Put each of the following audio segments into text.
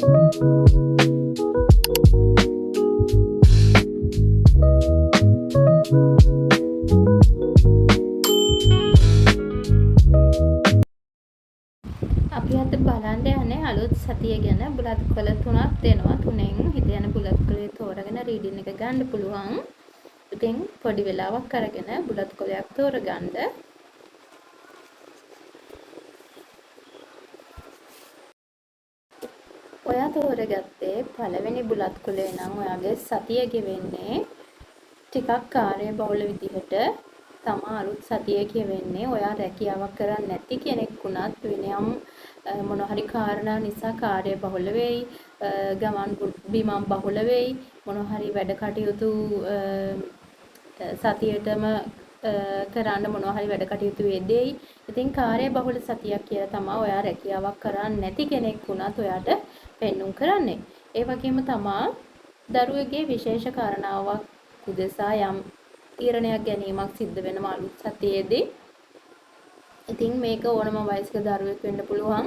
අපි අද බලන්න යන්නේ අලුත් සතිය ගැන. බුලත් කොළ 3ක් දෙනවා. 3න් හිත යන බුලත් කොළේ තෝරගෙන රීඩින් එක ගන්න පුළුවන්. ඉතින් පොඩි වෙලාවක් අරගෙන බුලත් කොළයක් තෝරගන්න. ඔයා තෝරගත්තේ පළවෙනි බුලත් කොළේ නම් ඔයාගේ සතිය ගෙවෙන්නේ ටිකක් කාර්යබහුල විදිහට තමා අලුත් සතිය කියවෙන්නේ. ඔයා රැකියාවක් කරන්නේ නැති කෙනෙක් වුණත් වෙනයම් මොන හරි කාරණා නිසා කාර්යබහුල වෙයි, ගමන් බිමන් බහුල වෙයි, මොන හරි වැඩ කටයුතු සතියේටම කරන්න මොන හරි වැඩ කටයුතු වෙදෙයි. ඉතින් කාර්යබහුල සතියක් කියලා තමයි ඔයා රැකියාවක් කරන්නේ නැති කෙනෙක් වුණත් ඔයාට පෙන්눔 කරන්නේ. ඒ වගේම තමා දරුවෙකුගේ විශේෂ කාරණාවක් උදෙසා යම් තීරණයක් ගැනීමක් සිද්ධ වෙනවා අලුත් සතියේදී. ඉතින් මේක ඕනම වයසක දරුවෙක් වෙන්න පුළුවන්.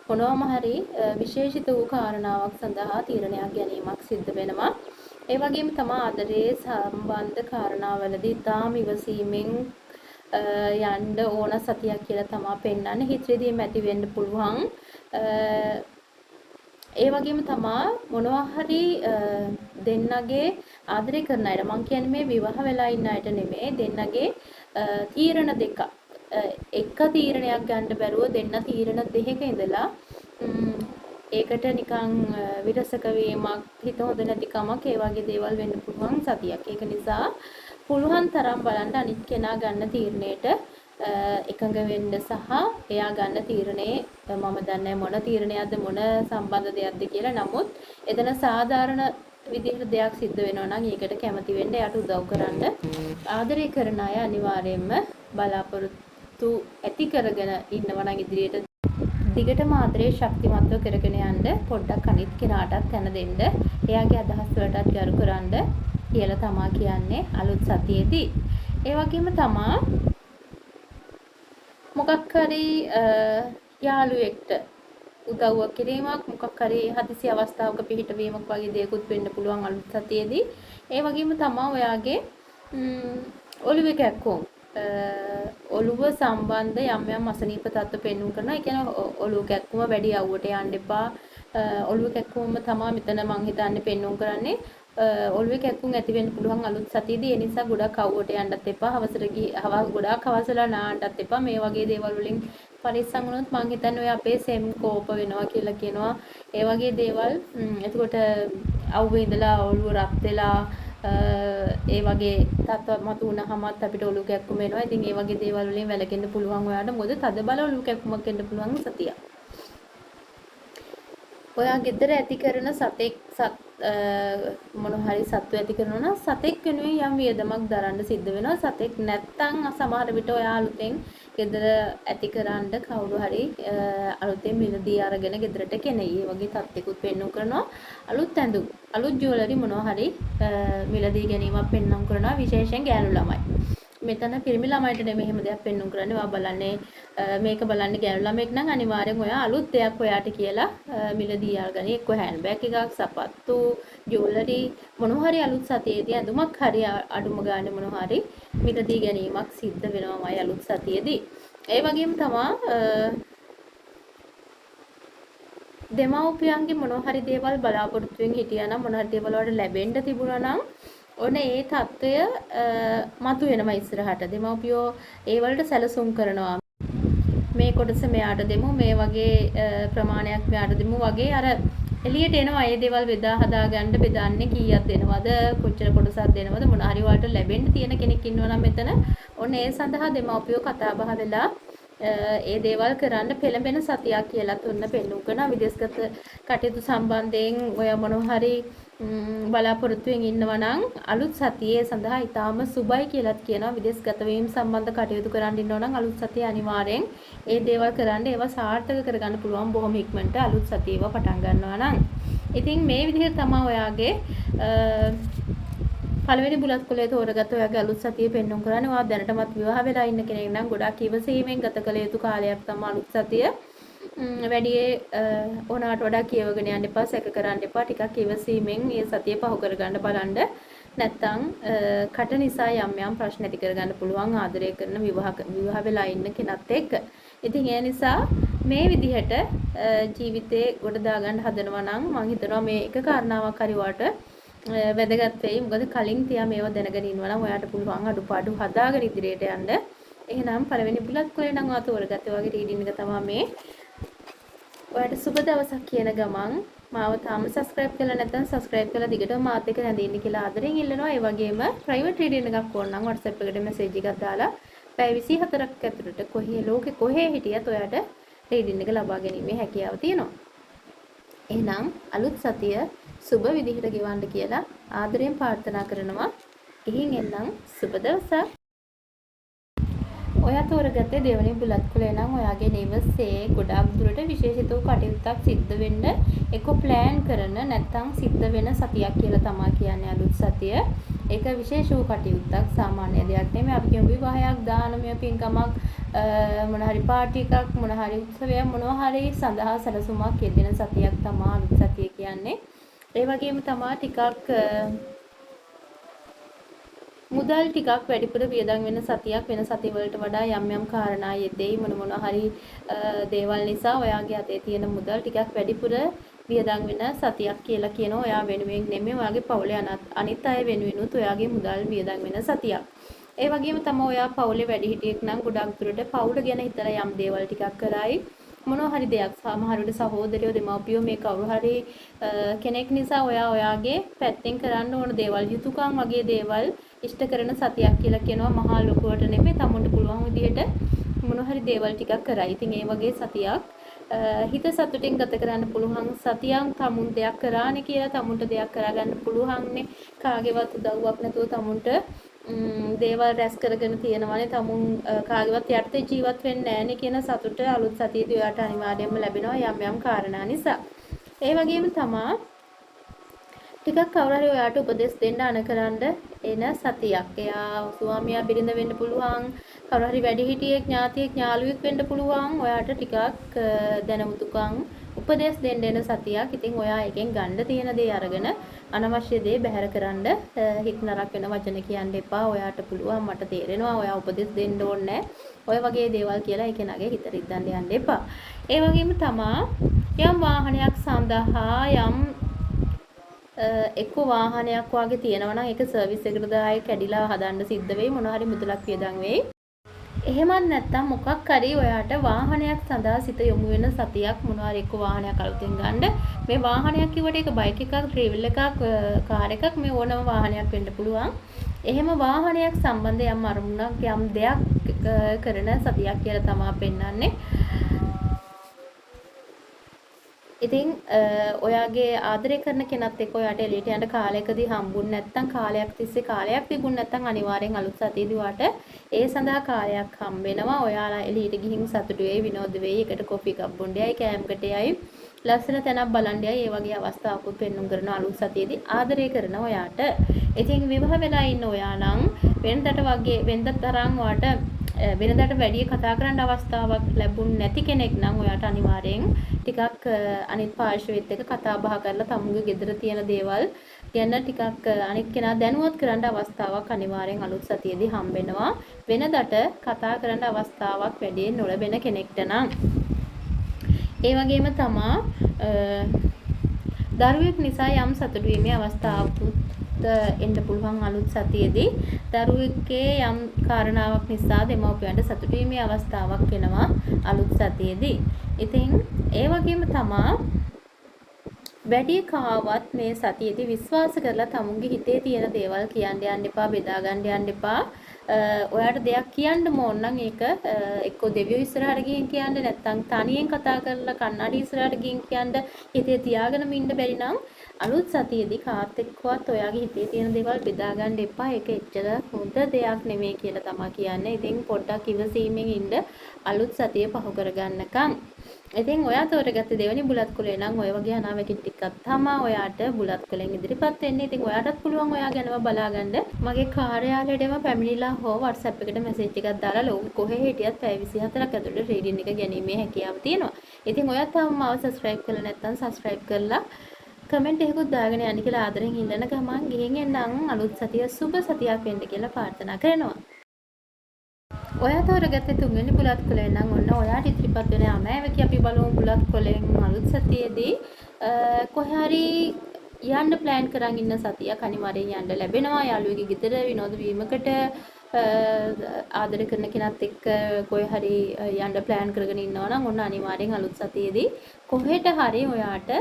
මොනවාම හරි විශේෂිත වූ කාරණාවක් සඳහා තීරණයක් ගැනීමක් සිද්ධ වෙනවා. ඒ වගේම තමයි ආදරයේ සම්බන්ධ කාරණාවලදී තාම ඉවසීමෙන් යන්න ඕන සතියක් කියලා තමයි පෙන්වන්නේ. හිතේදීම ඇති වෙන්න පුළුවන්. ඒ වගේම තමයි මොනවා හරි දෙන්නගේ ආදරය කරන අයට, මම කියන්නේ මේ විවාහ වෙලා ඉන්න අයට නෙමෙයි, දෙන්නගේ තීරණ දෙක එක තීරණයක් ගන්න බැරුව දෙන්න තීරණ දෙකක ඉඳලා ඒකට නිකන් විරසක වීමක්, හිත හොඳ නැතිකමක්, ඒ වගේ දේවල් වෙන්න පුළුවන් සතියක්. ඒක නිසා පුළුවන් තරම් බලන්න අනිත් කෙනා ගන්න තීරණයට එකඟ වෙන්න සහ එයා ගන්න තීරණේ මම දන්නේ මොන තීරණයක්ද මොන සම්බන්ධ දෙයක්ද කියලා. නමුත් එතන සාධාරණ විදිහට දෙයක් සිද්ධ වෙනවා නම් ඒකට කැමති වෙන්න, එයාට උදව් කරන්න. ආදරය කරන අය අනිවාර්යයෙන්ම බලාපොරොත්තු ඇති කරගෙන ඉන්නවා නම් ඉදිරියට දිගටම ආදරේ ශක්තිමත්ව කරගෙන යන්න පොඩ්ඩක් අනිත් කෙනාටත් තැන දෙන්න, එයාගේ අදහස් වලටත් ගරු කරන්න කියලා තමා කියන්නේ අලුත් සතියේදී. ඒ වගේම තමා මොකක් හරි යාළුවෙක්ට උදව්වක් කිරීමක්, මොකක් හරි හදිසි අවස්ථාවක පිහිටවීමක් වගේ දේකුත් වෙන්න පුළුවන් අලුත් සතියේදී. ඒ වගේම තමයි ඔයාගේ ඔළුවේ කැක්කුම්, ඔළුව සම්බන්ධ යම් යම් අසනීප තත්ත්ව පෙන්වු කරනවා. ඒ කියන්නේ ඔළුව කැක්කුම වැඩි අවුවට යන්න එපා. ඔළුව කැක්කුම තමයි මෙතන මං හිතන්නේ පෙන්වු කරන්නේ. ඔළුවේ කැක්කුම් ඇති වෙන්න පුළුවන් අලුත් සතියේදී. ඒ නිසා ගොඩක් අවුවට යන්නත් එපා. ගොඩාක් හවසලා නාන්නත් එපා. මේ වගේ දේවල් වලින් පරිස්සම් වුණොත් මං හිතන්නේ ඔය අපේ සෙම් කෝප වෙනවා කියලා කියනවා. ඒ වගේ දේවල් එතකොට අවුවේ ඉඳලා ඔළුව රත් වෙලා ඒ වගේ තත්ත්ව මතු වුණාමත් අපිට ඔළුව කැක්කුම එනවා. ඉතින් ඒ වගේ දේවල් වලින් වැළකෙන්න පුළුවන් ඔයාට. මොකද තද බල ඔළුව කැක්කුමක් එන්න පුළුවන් සතිය. ඔයා ගෙදර ඇති කරන සතෙක් මොන හරි සත්තු ඇති කරනවා නම් සතෙක් වෙනුවෙන් යම් වියදමක් දරන්න සිද්ධ වෙනවා. සතෙක් නැත්තම් සමහර විට ඔයා අලුතෙන් ගෙදර ඇති කරන්න කවුරු හරි අලුතෙන් මිලදී අරගෙන ගෙදරට කෙනෙයි. ඒ වගේ තත්ත්වෙකුත් පෙන්වු කරනවා. අලුත් ඇඳුම්, අලුත් ජුවලරි මොනවා හරි මිලදී ගැනීමක් පෙන්වු කරනවා, විශේෂයෙන් ගෑනු ළමයි. මෙතන පිරිමි ළමයිට නෙමෙයි එහෙම දෙයක් පෙන්වු කරන්නේ. ඔයා බලන්නේ මේක බලන්නේ ගෑනු ළමෙක් නම් අනිවාර්යෙන් ඔයා අලුත් දෙයක් ඔයාට කියලා මිලදී අරගෙන එක්ක හෑන්ඩ් බෑග් එකක්, සපත්තු, ජුවලරි මොනවා හරි අලුත් සතියේදී ඇඳුමක් හරි අඩුම ගානේ මොනවා හරි මිලදී ගැනීමක් සිද්ධ වෙනවාමයි අලුත් සතියේදී. ඒ වගේම තමා දෙමව්පියන්ගේ මොනවා හරි දේවල් බලාපොරොත්තුෙන් හිටියා නම්, මොනවා හරි දේවල් වලට ලැබෙන්න තිබුණා නම් ඔන්න ඒ தত্ত্বය මතුවෙනවා ඉස්සරහට. දෙමව්පියෝ ඒ වලට සැලසුම් කරනවා. මේ කොටස මෙයාට දෙමු, මේ වගේ ප්‍රමාණයක් මෙයාට දෙමු වගේ අර එළියට එනවා. ඒ දේවල් බෙදා හදා ගන්න බෙදන්නේ කීයක් දෙනවද, කොච්චර කොටසක් දෙනවද, මොන හරි වලට ලැබෙන්න තියෙන කෙනෙක් ඉන්නවා නම් මෙතන ඔන්න ඒ සඳහා දෙමව්පියෝ කතා බහ වෙලා ඒ දේවල් කරන්න පෙළඹෙන සතියක් කියලා තුන්න පෙන්වු කරනවා. විදේශගත කටයුතු සම්බන්ධයෙන් ඔය මොනවා හරි බලාපොරොත්තුෙන් ඉන්නවා නම් අලුත් සතියේ සඳහා ඊටාම සුබයි කියලාත් කියනවා. විදේශගත වීම සම්බන්ධ කටයුතු කරන්න ඉන්නවා නම් අලුත් සතියේ අනිවාර්යෙන් ඒ දේවල් කරන්න, ඒවා සාර්ථක කරගන්න පුළුවන් බොහොම ඉක්මනට අලුත් සතියේව පටන් ගන්නවා නම්. ඉතින් මේ විදිහට තමයි ඔයාගේ පළවෙනි බුලත් කොලේ තෝරගත්ත ඔයාගේ අලුත් සතිය පෙන්වන්න කරන්නේ. ඔයා දැනටමත් විවාහ වෙලා ඉන්න කෙනෙක් නම් ගොඩාක් ඉවසීමෙන් ගත කළ යුතු කාලයක් තමයි අලුත් සතිය. වැඩි ඕනාට වඩා කියවගෙන යන්න එපා, සැක කරන්න එපා. ටිකක් ඉවසීමෙන් මේ සතිය පහු කරගන්න බලන්න. නැත්තම් කට නිසා යම් යම් ප්‍රශ්න ඇති කරගන්න පුළුවන් ආදරය කරන විවාහ වෙලා ඉන්න කෙනත් එක්ක. ඉතින් ඒ නිසා මේ විදිහට ජීවිතේ ගොඩ දාගන්න හදනවා නම් මම හිතනවා මේ එක කාරණාවක් හරි වට වැදගත් වෙයි. මොකද කලින් තියා මේව දැනගෙන ඉන්නවා නම් ඔයාට පුළුවන් අඩුපාඩු හදාගෙන ඉදිරියට යන්න. එහෙනම් පළවෙනි බුලත් කුලේ නම් ඔයා තෝරගත්තේ වගේ රීඩින් එක තමයි මේ. ඔයාට සුබ දවසක් කියන ගමන් මාව තාම සබ්ස්ක්‍රයිබ් කරලා නැත්නම් සබ්ස්ක්‍රයිබ් කරලා දිගටම මාත් එක්ක රැඳෙන්න කියලා ආදරෙන් ඉල්ලනවා. ඒ වගේම ප්‍රයිවට් රීඩින් එකක් ඕන නම් WhatsApp එකට මෙසේජ් එකක් දාලා පැය 24ක් ඇතුළත කොහේ හිටියත් ඔයාට රීඩින් එක ලබා ගැනීමේ හැකියාව තියෙනවා. එහෙනම් අලුත් සතිය සුබ විදිහට ගෙවන්න කියලා ආදරෙන් ප්‍රාර්ථනා කරනවා. ඉහින් එන්නම් සුබ දවසක්. ඔයා තෝරගත්තේ දෙවනි බුලත් කුලේ නම් ඔයාගේ නිවසේ ගොඩාක් දුරට විශේෂිත වූ කටයුත්තක් සිද්ධ වෙන්න එක ප්ලෑන් කරන නැත්නම් සිද්ධ වෙන සතියක් කියලා තමයි කියන්නේ අලුත් සතිය. ඒක විශේෂ වූ කටයුත්තක්, සාමාන්‍ය දෙයක් නෙමෙයි. අපි කියමු විවාහයක්, දානමය පින්කමක්, මොන හරි පාටි එකක්, මොන හරි උත්සවයක්, මොනවා හරි සඳහා සැලසුමක් යෙදෙන සතියක් තමයි අලුත් සතිය කියන්නේ. ඒ වගේම තමයි ටිකක් මුදල් ටිකක් වැඩිපුර වියදම් වෙන සතියක්. වෙන සතිවලට වඩා යම් යම් කාරණා යෙදෙයි. මොන හරි දේවල් නිසා ඔයාගේ අතේ තියෙන මුදල් ටිකක් වැඩිපුර වියදම් වෙන සතියක් කියලා කියනවා. ඔයා වෙනුවෙන් නෙමෙයි, ඔයාගේ පවුලේ අනිත් අය වෙනුවෙනුත් ඔයාගේ මුදල් වියදම් වෙන සතියක්. ඒ වගේම තමයි ඔයා පවුලේ වැඩිහිටියෙක් නම් ගොඩක් දුරට පවුල ගැන හිතලා යම් දේවල් ටිකක් කරයි. මොනවා හරි දෙයක් සමහරවිට සහෝදරයෝ දෙමව්පියෝ මේ කවුරු හරි කෙනෙක් නිසා ඔයාගේ පැත්තෙන් කරන්න ඕන දේවල්, යුතුයකම් වගේ දේවල් ඉෂ්ට කරන සතියක් කියලා කියනවා. මහා ලොකුවට නෙමෙයි, තමුන්ට පුළුවන් විදිහට මොනවා හරි දේවල් ටිකක් කරයි. ඉතින් ඒ වගේ සතියක් හිත සතුටින් ගත කරන්න පුළුවන් සතියක්. තමුන් දෙයක් කරානේ කියලා තමුන්ට දෙයක් කරගන්න පුළුවන්නේ. කාගේවත් උදව්වක් නැතුව තමුන්ට දේවල් රැස් කරගෙන තියෙනවානේ. තමුන් කාගේවත් යටතේ ජීවත් වෙන්නේ නැහැනේ කියන සතුට අලුත් සතියේදී ඔයාට අනිවාර්යයෙන්ම ලැබෙනවා යම් යම් කාරණා නිසා. ඒ වගේම තමයි ටිකක් කවුරු හරි ඔයාට උපදෙස් දෙන්න අනකරන්න එන සතියක්. එයා ස්වාමියා බිරිඳ වෙන්න පුළුවන්, කවුරු හරි වැඩිහිටියෙක්, ඥාතියෙක්, ඥාලුවෙක් වෙන්න පුළුවන්. ඔයාට ටිකක් දැනුමුතුකම් උපදෙස් දෙන්න එන සතියක්. ඉතින් ඔයා එකෙන් ගන්න තියෙන දේ අරගෙන අනවශ්‍ය දේ බැහැර කරන්න හිත නරක වෙන වචන කියන්න එපා. ඔයාට පුළුවන්, මට තේරෙනවා ඔයා උපදෙස් දෙන්න ඕනේ ඔය වගේ දේවල් කියලා එකනගේ හිත රිද්දන්න යන්න එපා. ඒ වගේම තමා යම් වාහනයක් සඳහා යම් එක්ක වාහනයක් වගේ තියෙනවා නම් ඒක සර්විස් එකකට දායි කැඩිලා හදන්න සිද්ධ වෙයි. මොන හරි මුදලක් වියදම් වෙයි. එහෙමත් නැත්නම් මොකක් හරි ඔයාට වාහනයක් සඳහා සිත යොමු වෙන සතියක්. මොනවා හරි එක්ක වාහනයක් අලුතෙන් ගන්න. මේ වාහනයක් කිව්වට ඒක බයික් එකක්, ට්‍රැවල් එකක්, කාර් එකක්, මේ ඕනම වාහනයක් වෙන්න පුළුවන්. එහෙම වාහනයක් සම්බන්ධ යම් අරමුණක්, යම් දෙයක් කරන සතියක් කියලා තමයි පෙන්වන්නේ. ඉතින් ඔයාගේ ආදරය කරන කෙනත් එක්ක ඔයාට එළියට යන්න කාලයකදී හම්බුනේ නැත්නම් කාලයක් තිබුණ නැත්නම් අනිවාර්යෙන් අලුත් සතියේදී ඔයාට ඒ සඳහා කාලයක් හම්බ වෙනවා. ඔයාලා එළියට ගිහින් සතුටු වෙයි, විනෝද වෙයි, එකට කොෆි එකක් බොන්න යයි, කෑමකට යයි, ලස්සන තැනක් බලන්න යයි. ඒ වගේ අවස්ථාවකුත් පෙන්වුම් කරන අලුත් සතියේදී ආදරය කරන ඔයාට. ඉතින් විවාහ වෙලා ඉන්න ඔයා නම් වෙනදට තරම් ඔයාට වෙනදාට වැඩි කතා කරන්න අවස්ථාවක් ලැබුණ නැති කෙනෙක් නම් ඔයාට අනිවාර්යෙන් ටිකක් අනිත් පාර්ශවයත් එක්ක කතා බහ කරලා තමුන්ගේ ගෙදර තියෙන දේවල් ගැන ටිකක් අනිත් කෙනා දැනුවත් කරන්න අවස්ථාවක් අනිවාර්යෙන් අලුත් සතියේදී හම්බ වෙනවා. වෙනදාට කතා කරන්න අවස්ථාවක් වැඩි නොලැබෙන කෙනෙක්ට නම්. ඒ වගේම තමා දරුවෙක් නිසා යම් සතුටු වීමේ අවස්ථාවක් එන්න පුළුවන් අලුත් සතියේදී. දරුවෙක්ගේ යම් කාරණාවක් නිසා දෙමව්පියන්ට සතුටු වීමේ අවස්ථාවක් වෙනවා අලුත් සතියේදී. ඉතින් ඒ වගේම තමා වැඩි කාවත් මේ සතියේදී විශ්වාස කරලා තමුන්ගේ හිතේ තියෙන දේවල් කියන්න යන්න එපා, බෙදා ගන්න යන්න එපා. ඔයාට දෙයක් කියන්න ඕන නම් ඒක එක්කෝ දෙවියෝ ඉස්සරහට ගිහින් කියන්න, නැත්නම් තනියෙන් කතා කරලා කන්නඩි ඉස්සරහට ගිහින් කියන්න. හිතේ තියාගෙනම ඉන්න බැරි නම් අලුත් සතියේදී කාත් එක්කවත් ඔයාගේ හිතේ තියෙන දේවල් බෙදා ගන්න එපා. ඒක එච්චර හොඳ දෙයක් නෙමෙයි කියලා තමයි කියන්නේ. ඉතින් පොඩ්ඩක් ඉවසීමෙන් ඉන්න අලුත් සතිය පහු කරගන්නකම්. ඉතින් ඔයා තෝරගත්ත දෙවෙනි බුලත් කුලේ නම් ඔය වගේ අනාවැකින් ටිකක් තමයි ඔයාට බුලත් කුලෙන් ඉදිරිපත් වෙන්නේ. ඉතින් ඔයාටත් පුළුවන් ඔයා ගැනම බලාගන්න. මගේ කාර්යාලයටම පැමිණිලා හෝ WhatsApp එකට මැසේජ් එකක් දාලා ලෝකෙ කොහේ හිටියත් පැය 24ක් ඇතුළත රීඩින් එක ගැනීමේ හැකියාව තියෙනවා. ඉතින් ඔයත් තාම මාව subscribe කරලා නැත්නම් subscribe කරලා කමෙන්ට් එකකුත් දාගෙන යන්න කියලා ආදරෙන් ඉල්ලන ගමන් ගිහින් එන්නම් අලුත් සතිය සුබ සතියක් වෙන්න කියලා ප්‍රාර්ථනා කරනවා. ඔයා තෝරගත්තේ තුන්වෙනි බුලත් කොලෙන් නම් ඔන්න ඔයාට ඉදිරිපත් වෙන අමෑවකි අපි බලමු බුලත් කොලෙන් අලුත් සතියේදී කොහේ හරි යන්න ප්ලෑන් කරන් ඉන්න සතියක් අනිවාර්යෙන් යන්න ලැබෙනවා. යාළුවෙක්ගේ ගෙදර විනෝද වීමකට ආදර කරන කෙනත් එක්ක කොහේ හරි යන්න ප්ලෑන් කරගෙන ඉන්නවා නම් ඔන්න අනිවාර්යෙන් අලුත් සතියේදී කොහෙට හරි ඔයාට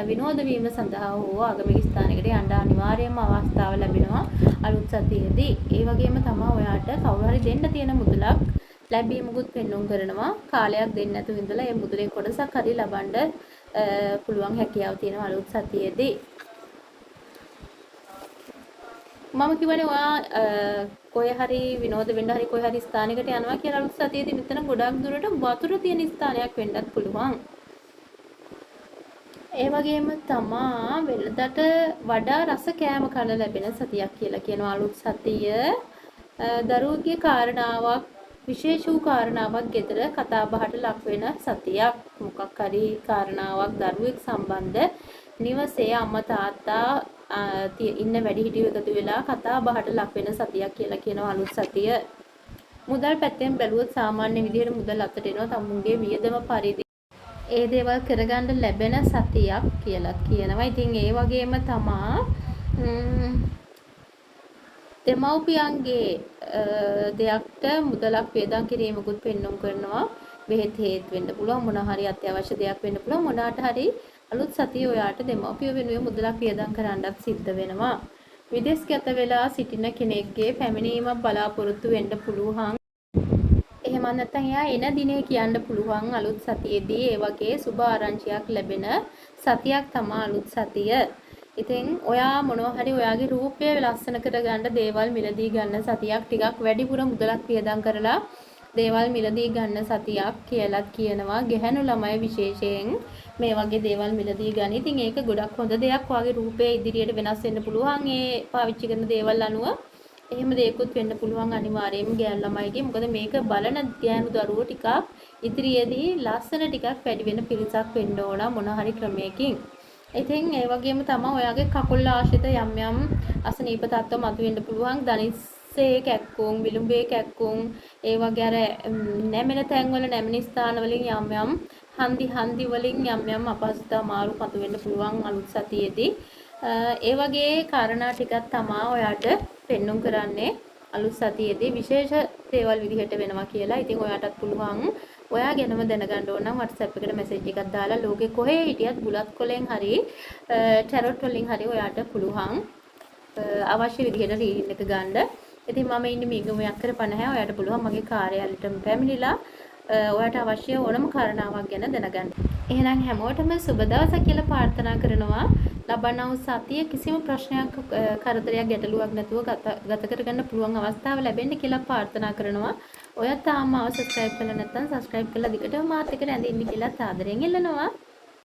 විනෝද වීම සඳහා හෝ ආගමික ස්ථානයකට යන්න අනිවාර්යයෙන්ම අවස්ථාව ලැබෙනවා අලුත් සතියේදී. ඒ වගේම තමයි ඔයාට කවුරු හරි දෙන්න තියෙන මුදලක් ලැබීමකුත් පෙන්වුම් කරනවා. කාලයක් දෙන්න නැතුව ඉඳලා ඒ මුදලේ කොටසක් හරි ලබන්න පුළුවන් හැකියාව තියෙනවා අලුත් සතියේදී. මම කියවනේ ඔයා කොහේ හරි විනෝද වෙන්න හරි කොහේ හරි ස්ථානයකට යනවා කියලා අලුත් සතියේදී මෙතන ගොඩක් දුරට වතුර තියෙන ස්ථානයක් වෙන්නත් පුළුවන්. ඒ වගේම තමා වෙනදට වඩා රස කෑම කන ලැබෙන සතියක් කියලා කියනවා අලුත් සතිය. දරුවෙකුගේ කාරණාවක් විශේෂ වූ කාරණාවක් ගෙදර කතා බහට ලක් වෙන සතියක්. මොකක් හරි කාරණාවක් දරුවෙක් සම්බන්ධ නිවසේ අම්මා තාත්තා ඉන්න වැඩිහිටියෝ එකතු වෙලා කතා බහට ලක් වෙන සතියක් කියලා කියනවා අලුත් සතිය. මුදල් පැත්තෙන් බැලුවොත් සාමාන්‍ය විදිහට මුදල් අතට එනවා තමුන්ගේ වියදම පරිදි ඒ දේවල් කරගන්න ලැබෙන සතියක් කියලා කියනවා. ඉතින් ඒ වගේම තමා දෙමව්පියන්ගේ දෙයක්ට මුදලක් වේදම් කිරීමකුත් පෙන්වුම් කරනවා. බෙහෙත් හේත් වෙන්න පුළුවන් මොන හරි අත්‍යවශ්‍ය දෙයක් වෙන්න පුළුවන් මොනාට හරි අලුත් සතිය ඔයාට දෙමව්පිය වෙනුවෙන් මුදලක් වේදම් කරන්නත් සිද්ධ වෙනවා. විදේශගත වෙලා සිටින කෙනෙක්ගේ පැමිණීමක් බලාපොරොත්තු වෙන්න පුළුවන්. එහෙම නැත්නම් එයා එන දිනේ කියන්න පුළුවන් අලුත් සතියේදී ඒ වගේ සුබ ආරංචියක් ලැබෙන සතියක් තමයි අලුත් සතිය. ඉතින් ඔයා මොනවා හරි ඔයාගේ රූපය ලස්සන කරගන්න දේවල් මිලදී ගන්න සතියක් ටිකක් වැඩිපුර මුදලක් වියදම් කරලා දේවල් මිලදී ගන්න සතියක් කියලාත් කියනවා. ගැහැණු ළමයි විශේෂයෙන් මේ වගේ දේවල් මිලදී ගන්න. ඉතින් ඒක ගොඩක් හොඳ දෙයක්. ඔයාගේ රූපය ඉදිරියට වෙනස් වෙන්න පුළුවන් ඒ පාවිච්චි කරන දේවල් අනුව. එහෙම දෙයක්වත් වෙන්න පුළුවන් අනිවාර්යයෙන්ම ගෑනු ළමයිගේ. මොකද මේක බලන ගෑනු දරුවෝ ටිකක් ඉදිරියේදී ලස්සන ටිකක් වැඩි වෙන පිරිසක් වෙන්න ඕන මොන හරි ක්‍රමයකින්. ඉතින් ඒ වගේම තමයි ඔයාගේ කකුල් ආශ්‍රිත යම් යම් අසනීප තත්ත්ව මතුවෙන්න පුළුවන්. දනිස්සේ කැක්කුම්, විලුඹේ කැක්කුම්, ඒ වගේ අර නැමෙන තැන්වල නැමෙන ස්ථාන වලින් යම් යම් හන්දි වලින් යම් යම් අපහසුතා මාරු මතුවෙන්න පුළුවන් අලුත් සතියේදී. ඒ වගේ කාරණා ටිකක් තමයි ඔයාට පෙන්눔 කරන්නේ අලුත් සතියේදී විශේෂ දේවල් විදිහට වෙනවා කියලා. ඉතින් ඔයාටත් පුළුවන් ඔයා ගැනම දැනගන්න ඕන නම් WhatsApp එකට message එකක් දාලා ලෝකේ කොහේ හිටියත් බුලත් කොලෙන් හරි tarot වලින් හරි ඔයාට පුළුවන් අවශ්‍ය විදිහට රීඩින් එක ගන්න. ඉතින් මම ඉන්නේ මීගම යක්කර 50. ඔයාට පුළුවන් මගේ කාර්යාලයටම පැමිණිලා ඔයාට අවශ්‍ය ඕනම කාරණාවක් ගැන දැනගන්න. එහෙනම් හැමෝටම සුබ දවසක් කියලා ප්‍රාර්ථනා කරනවා. ලබන සතිය කිසිම ප්‍රශ්නයක් කරදරයක් ගැටලුවක් නැතුව ගත කරගන්න පුළුවන් අවස්ථාව ලැබෙන්න කියලා ප්‍රාර්ථනා කරනවා. ඔයත් තාම subscribe කරලා නැත්නම් subscribe කරලා දිගටම මාත් එක්ක රැඳෙන්න කියලා ආදරෙන් ඉල්ලනවා.